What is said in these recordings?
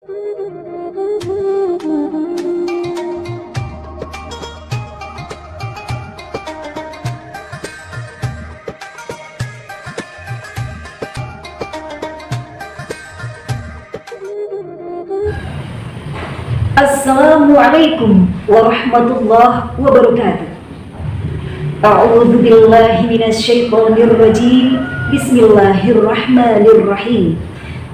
Assalamualaikum warahmatullahi wabarakatuh. A'udzu billahi minasyaitonir rajim. Bismillahirrahmanirrahim.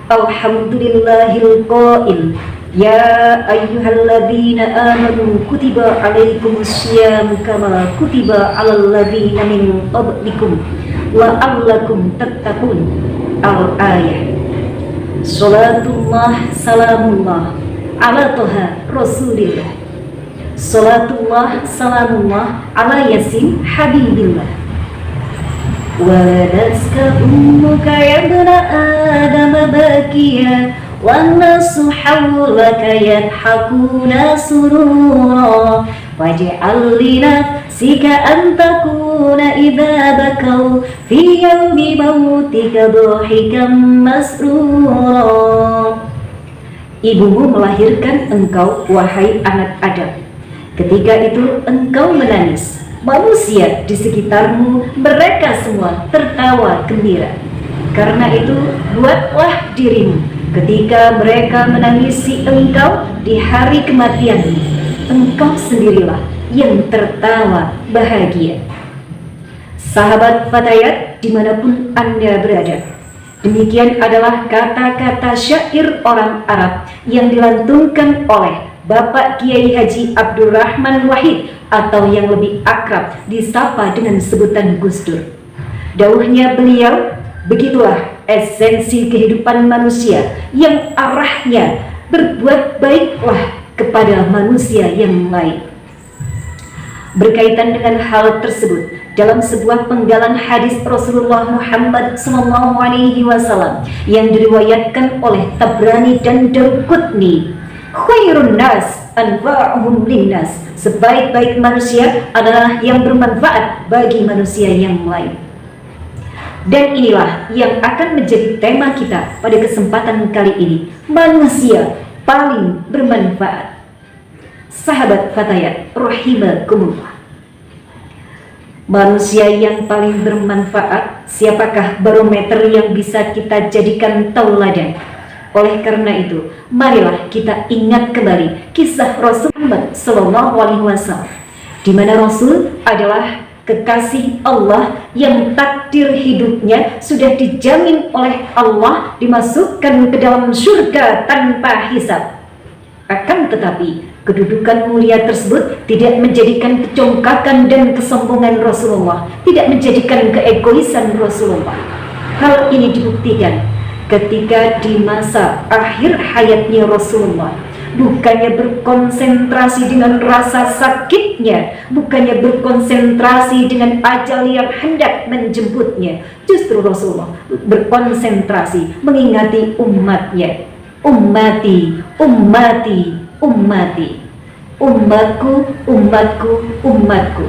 Alhamdulillahil qail, ya ayyuhalladzina amanu kutiba alaikumussyam kama kutiba alal ladzina min qablikum la'allakum tattaqun. Al-ayah. Salatullah salamullah ala toha rasulillah. Salatullah salamullah ala yasin habibillah. Waladatka ummuka yabna adam bakiya wan nasu hawlaka yadhakuna surura waj'al li nafsika an takuna idza bakau fi yawmi mautika dhahikan masrura. Ibumu melahirkan engkau, wahai anak Adam. Ketika itu engkau menangis. Manusia di sekitarmu, mereka semua tertawa gembira. Karena itu buatlah dirimu ketika mereka menangisi engkau di hari kematianmu, engkau sendirilah yang tertawa bahagia. Sahabat Fatayat dimanapun Anda berada, demikian adalah kata-kata syair orang Arab yang dilantunkan oleh Bapak Kiai Haji Abdurrahman Wahid atau yang lebih akrab disapa dengan sebutan Gus Dur. Dawuhnya beliau, begitulah esensi kehidupan manusia yang arahnya berbuat baiklah kepada manusia yang lain. Berkaitan dengan hal tersebut, dalam sebuah penggalan hadis Rasulullah Muhammad SAW yang diriwayatkan oleh Tabrani dan Daruqutni, khairun nas anfa'uhum linnas, sebaik-baik manusia adalah yang bermanfaat bagi manusia yang lain. Dan inilah yang akan menjadi tema kita pada kesempatan kali ini, manusia paling bermanfaat. Sahabat Fatayat rahimakumullah, manusia yang paling bermanfaat, siapakah barometer yang bisa kita jadikan tauladan? Oleh karena itu, marilah kita ingat kembali kisah Rasul Muhammad SAW, di mana Rasul adalah kekasih Allah yang takdir hidupnya sudah dijamin oleh Allah dimasukkan ke dalam surga tanpa hisab. Akan tetapi, kedudukan mulia tersebut tidak menjadikan kecongkakan dan kesombongan Rasulullah, tidak menjadikan keegoisan Rasulullah. Hal ini dibuktikan ketika di masa akhir hayatnya Rasulullah, bukannya berkonsentrasi dengan rasa sakitnya, bukannya berkonsentrasi dengan ajal yang hendak menjemputnya, justru Rasulullah berkonsentrasi mengingati umatnya. Ummati, ummati, ummati, umatku, umatku, umatku.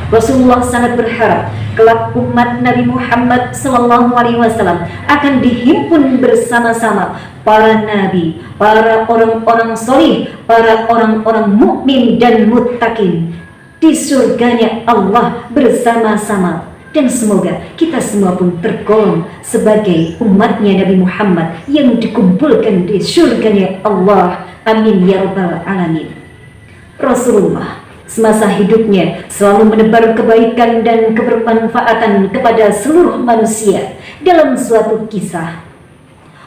Rasulullah sangat berharap kelak umat Nabi Muhammad SAW akan dihimpun bersama-sama para nabi, para orang-orang solih, para orang-orang mukmin dan muttaqin di surganya Allah bersama-sama. Dan semoga kita semua pun tergolong sebagai umatnya Nabi Muhammad yang dikumpulkan di surganya Allah. Amin ya rabbal alamin. Rasulullah semasa hidupnya selalu menebar kebaikan dan kebermanfaatan kepada seluruh manusia. Dalam suatu kisah,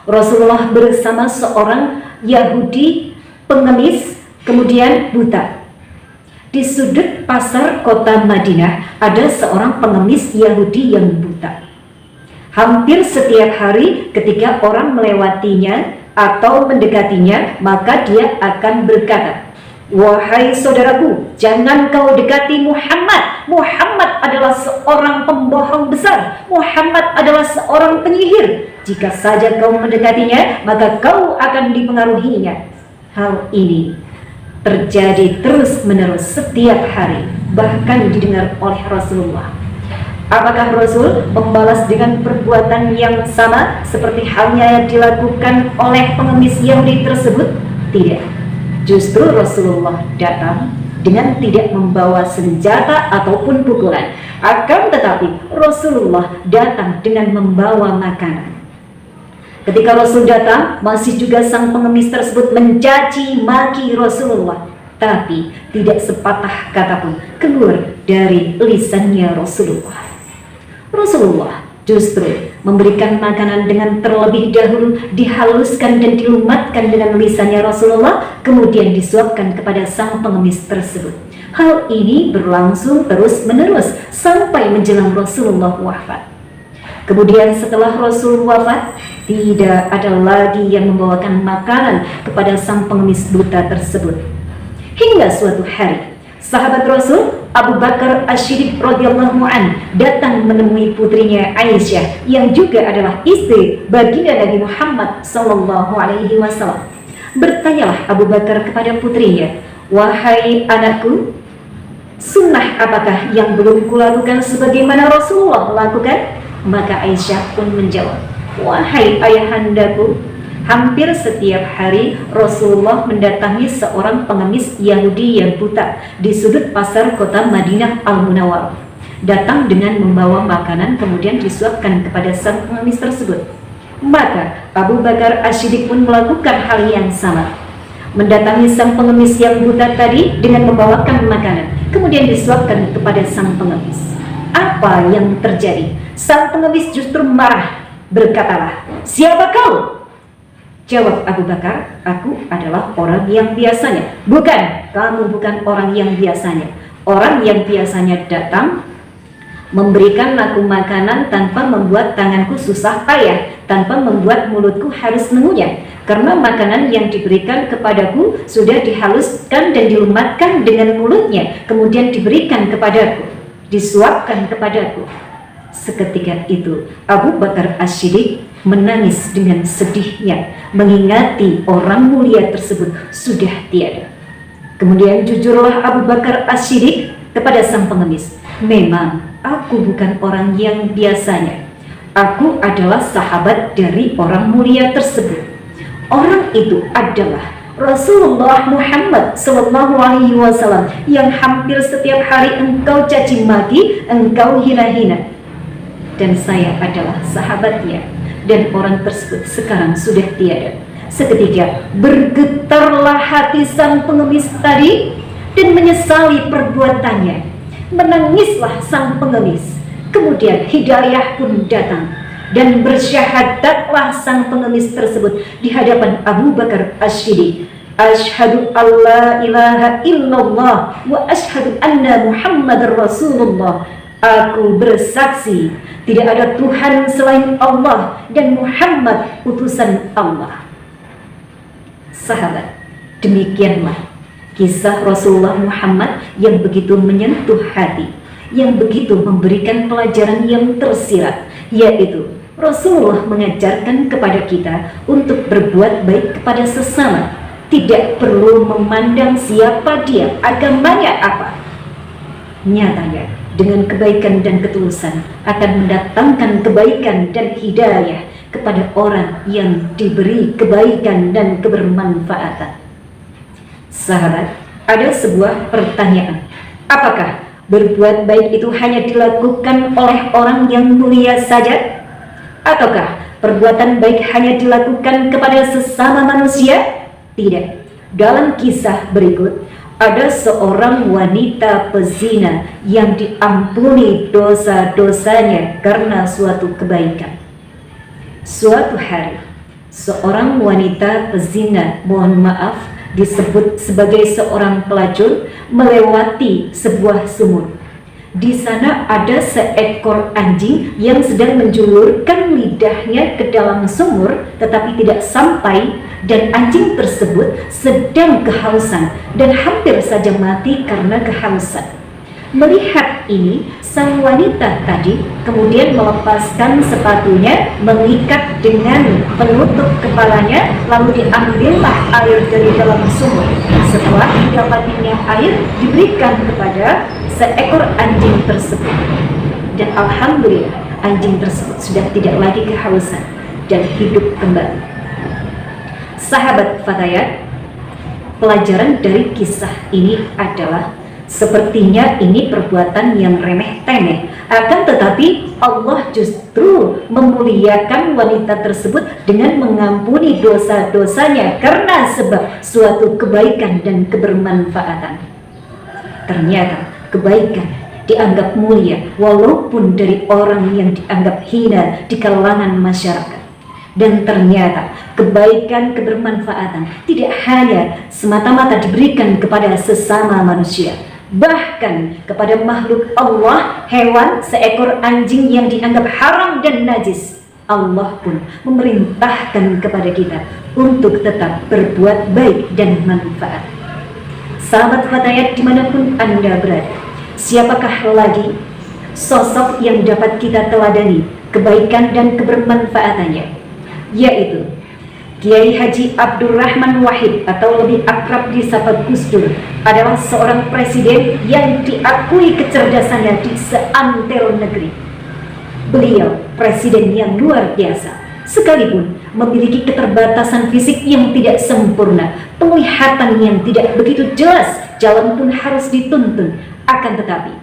Rasulullah bersama seorang Yahudi pengemis kemudian buta. Di sudut pasar kota Madinah ada seorang pengemis Yahudi yang buta. Hampir setiap hari ketika orang melewatinya atau mendekatinya, maka dia akan berkata, "Wahai saudaraku, jangan kau dekati Muhammad. Muhammad adalah seorang pembohong besar. Muhammad adalah seorang penyihir. Jika saja kau mendekatinya, maka kau akan dipengaruhinya." Hal ini terjadi terus-menerus setiap hari, bahkan didengar oleh Rasulullah. Apakah Rasul membalas dengan perbuatan yang sama seperti halnya yang dilakukan oleh pengemis Yahudi tersebut? Tidak. Justru Rasulullah datang dengan tidak membawa senjata ataupun pukulan. Akan tetapi Rasulullah datang dengan membawa makanan. Ketika Rasul datang, masih juga sang pengemis tersebut mencaci maki Rasulullah. Tapi tidak sepatah kata pun keluar dari lisannya Rasulullah. Rasulullah justru memberikan makanan dengan terlebih dahulu dihaluskan dan dilumatkan dengan lisannya Rasulullah, kemudian disuapkan kepada sang pengemis tersebut. Hal ini berlangsung terus-menerus sampai menjelang Rasulullah wafat. Kemudian setelah Rasul wafat, tidak ada lagi yang membawakan makanan kepada sang pengemis buta tersebut. Hingga suatu hari, sahabat Rasul Abu Bakar As-Siddiq radhiyallahu an datang menemui putrinya Aisyah yang juga adalah istri baginda Nabi Muhammad sallallahu alaihi wasallam. Bertanyalah Abu Bakar kepada putrinya, "Wahai anakku, sunnah apakah yang belum kulakukan sebagaimana Rasulullah lakukan?" Maka Aisyah pun menjawab, "Wahai ayahandaku, hampir setiap hari Rasulullah mendatangi seorang pengemis Yahudi yang buta di sudut pasar kota Madinah Al-Munawwarah. Datang dengan membawa makanan kemudian disuapkan kepada sang pengemis tersebut." Maka Abu Bakar As-Siddiq pun melakukan hal yang sama. Mendatangi sang pengemis yang buta tadi dengan membawakan makanan, kemudian disuapkan kepada sang pengemis. Apa yang terjadi? Sang pengemis justru marah, berkatalah, "Siapa kau?" Jawab Abu Bakar, "Aku adalah orang yang biasanya." "Bukan, kamu bukan orang yang biasanya. Orang yang biasanya datang memberikan aku makanan tanpa membuat tanganku susah payah, tanpa membuat mulutku harus mengunyah. Karena makanan yang diberikan kepadaku sudah dihaluskan dan dilumatkan dengan mulutnya, kemudian diberikan kepadaku, disuapkan kepadaku." Seketika itu Abu Bakar As-Siddiq menangis dengan sedihnya, mengingati orang mulia tersebut sudah tiada. Kemudian jujurlah Abu Bakar As-Siddiq kepada sang pengemis, "Memang aku bukan orang yang biasanya. Aku adalah sahabat dari orang mulia tersebut. Orang itu adalah Rasulullah Muhammad SAW yang hampir setiap hari engkau caci maki, engkau hina-hina. Dan saya adalah sahabatnya, dan orang tersebut sekarang sudah tiada." Seketika bergetarlah hati sang pengemis tadi dan menyesali perbuatannya. Menangislah sang pengemis. Kemudian hidayah pun datang dan bersyahadatlah sang pengemis tersebut di hadapan Abu Bakar As-Siddiq. "Asyhadu alla ilaha illallah wa asyhadu anna Muhammadar Rasulullah." Aku bersaksi tidak ada Tuhan selain Allah dan Muhammad utusan Allah. Sahabat, demikianlah kisah Rasulullah Muhammad yang begitu menyentuh hati, yang begitu memberikan pelajaran yang tersirat, yaitu Rasulullah mengajarkan kepada kita untuk berbuat baik kepada sesama, tidak perlu memandang siapa dia, agamanya apa. Nyatanya dengan kebaikan dan ketulusan akan mendatangkan kebaikan dan hidayah kepada orang yang diberi kebaikan dan kebermanfaatan. Sahabat, ada sebuah pertanyaan. Apakah berbuat baik itu hanya dilakukan oleh orang yang mulia saja? Ataukah perbuatan baik hanya dilakukan kepada sesama manusia? Tidak. Dalam kisah berikut, ada seorang wanita pezina yang diampuni dosa-dosanya karena suatu kebaikan. Suatu hari, seorang wanita pezina, mohon maaf, disebut sebagai seorang pelacur, melewati sebuah sumur. Di sana ada seekor anjing yang sedang menjulurkan lidahnya ke dalam sumur tetapi tidak sampai, dan anjing tersebut sedang kehausan dan hampir saja mati karena kehausan. Melihat ini, sang wanita tadi kemudian melepaskan sepatunya, mengikat dengan penutup kepalanya, lalu diambillah air dari dalam sumur. Setelah didapatinya air, diberikan kepada seekor anjing tersebut. dan alhamdulillah anjing tersebut sudah tidak lagi kehausan dan hidup kembali. Sahabat Fatayat, pelajaran dari kisah ini adalah sepertinya ini perbuatan yang remeh-temeh, akan tetapi Allah justru memuliakan wanita tersebut dengan mengampuni dosa-dosanya karena sebab suatu kebaikan dan kebermanfaatan. Ternyata kebaikan dianggap mulia walaupun dari orang yang dianggap hina di kalangan masyarakat. Dan ternyata kebaikan kebermanfaatan tidak hanya semata-mata diberikan kepada sesama manusia, bahkan kepada makhluk Allah, hewan seekor anjing yang dianggap haram dan najis. Allah pun memerintahkan kepada kita untuk tetap berbuat baik dan manfaat. Sahabat Fatayat dimanapun Anda berada, siapakah lagi sosok yang dapat kita teladani kebaikan dan kebermanfaatannya? Yaitu Kiai Haji Abdurrahman Wahid atau lebih akrab disapa Gus Dur adalah seorang presiden yang diakui kecerdasannya di seantero negeri. Beliau presiden yang luar biasa, sekalipun memiliki keterbatasan fisik yang tidak sempurna, penglihatan yang tidak begitu jelas, jalan pun harus dituntun. Akan tetapi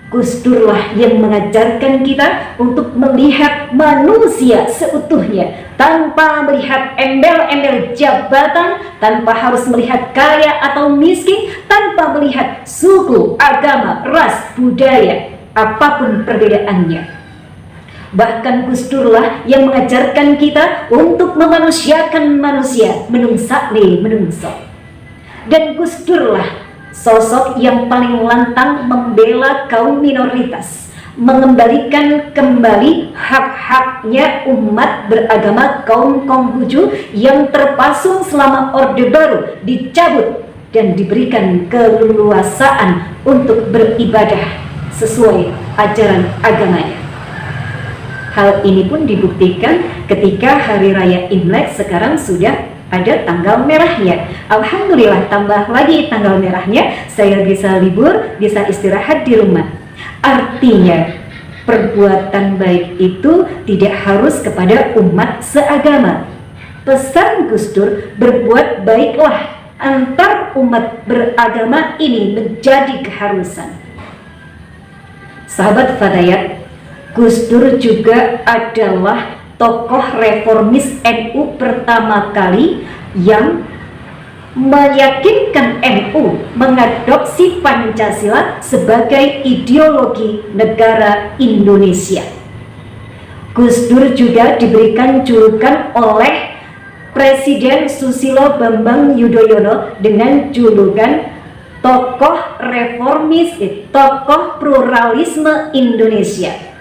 Gus Durlah yang mengajarkan kita untuk melihat manusia seutuhnya, tanpa melihat embel-embel jabatan, tanpa harus melihat kaya atau miskin, tanpa melihat suku, agama, ras, budaya, apapun perbedaannya. Bahkan Gus Durlah yang mengajarkan kita untuk memanusiakan manusia, menungsakne menungso. Dan Gus Durlah sosok yang paling lantang membela kaum minoritas, mengembalikan kembali hak-haknya umat beragama kaum Konghucu yang terpasung selama Orde Baru dicabut dan diberikan keleluasaan untuk beribadah sesuai ajaran agamanya. Hal ini pun dibuktikan ketika Hari Raya Imlek sekarang sudah ada tanggal merahnya. Alhamdulillah, tambah lagi tanggal merahnya, saya bisa libur, bisa istirahat di rumah. Artinya perbuatan baik itu tidak harus kepada umat seagama. Pesan Gus Dur, berbuat baiklah antar umat beragama ini menjadi keharusan. Sahabat Fatayat, Gus Dur juga adalah tokoh reformis NU pertama kali yang meyakinkan NU mengadopsi Pancasila sebagai ideologi negara Indonesia. Gus Dur juga diberikan julukan oleh Presiden Susilo Bambang Yudhoyono dengan julukan tokoh reformis, tokoh pluralisme Indonesia.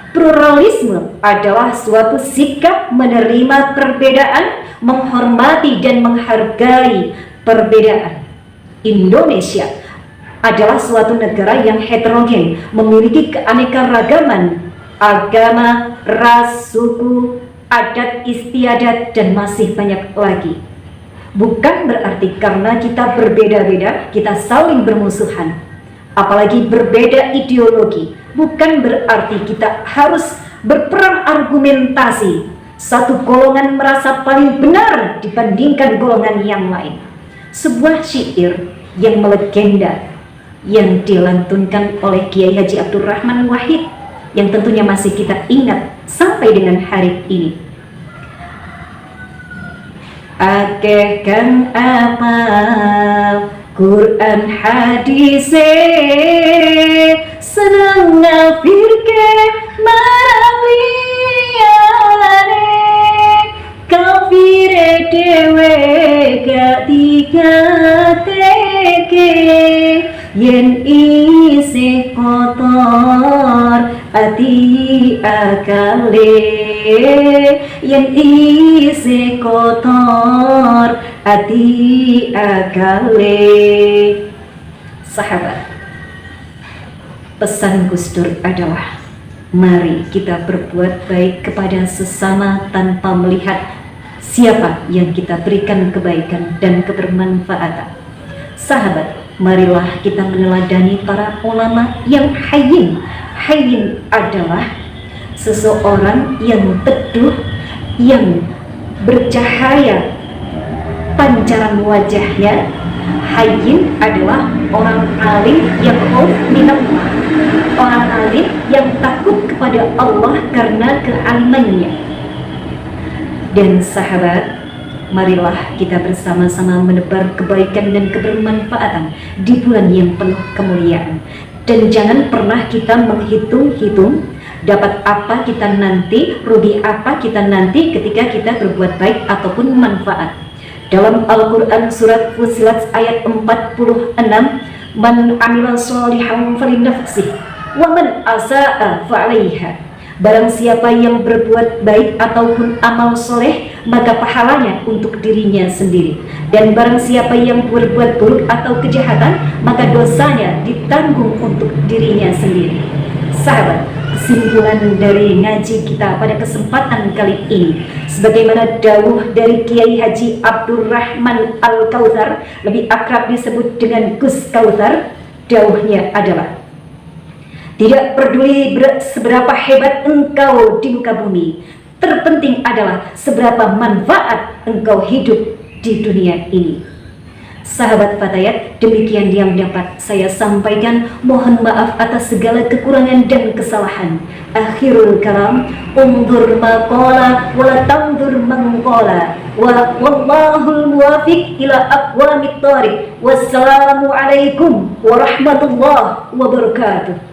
Pluralisme adalah suatu sikap menerima perbedaan, menghormati dan menghargai perbedaan. Indonesia adalah suatu negara yang heterogen, memiliki keanekaragaman agama, ras, suku, adat istiadat, dan masih banyak lagi. Bukan berarti karena kita berbeda-beda, kita saling bermusuhan. Apalagi berbeda ideologi, bukan berarti kita harus berperang argumentasi. Satu golongan merasa paling benar dibandingkan golongan yang lain. Sebuah syair yang melegenda yang dilantunkan oleh Kiai Haji Abdurrahman Wahid yang tentunya masih kita ingat sampai dengan hari ini. Akeh kang apal Quran hadis senang ngafirke maraliyane kafire dewe gak dikateke yen isih kotor ati akale yen isih kotor ati akale. Sahabat, pesan Gus Dur adalah mari kita berbuat baik kepada sesama tanpa melihat siapa yang kita berikan kebaikan dan kebermanfaatan. Sahabat, marilah kita meneladani para ulama yang hayyin, Hayyin adalah seseorang yang teduh, yang bercahaya pancaran wajahnya. Hayyin adalah orang alim yang khauf minallah, orang alim yang takut kepada Allah karena kealimannya. Dan sahabat, marilah kita bersama-sama menebar kebaikan dan kebermanfaatan di bulan yang penuh kemuliaan. Dan jangan pernah kita menghitung-hitung dapat apa kita nanti, rugi apa kita nanti ketika kita berbuat baik ataupun manfaat. Dalam Al-Quran surat Fussilat ayat 46, man amila sholihan falinafsih wa man asa'a fa'alaiha. Barang siapa yang berbuat baik ataupun amal soleh, maka pahalanya untuk dirinya sendiri. Dan barang siapa yang berbuat buruk atau kejahatan, maka dosanya ditanggung untuk dirinya sendiri. Sahabat, kesimpulan dari ngaji kita pada kesempatan kali ini, sebagaimana dawuh dari Kiai Haji Abdurrahman Al-Kautsar, lebih akrab disebut dengan Gus Kautsar, dawuhnya adalah: tidak peduli seberapa hebat engkau di muka bumi, terpenting adalah seberapa manfaat engkau hidup di dunia ini. Sahabat Fatayat, demikian yang dapat saya sampaikan. Mohon maaf atas segala kekurangan dan kesalahan. Akhirul kalam, undur maqala wala tandur mangqala, wallahul muwafiq ila aqwamit thariq. Wassalamu alaikum warahmatullahi wabarakatuh.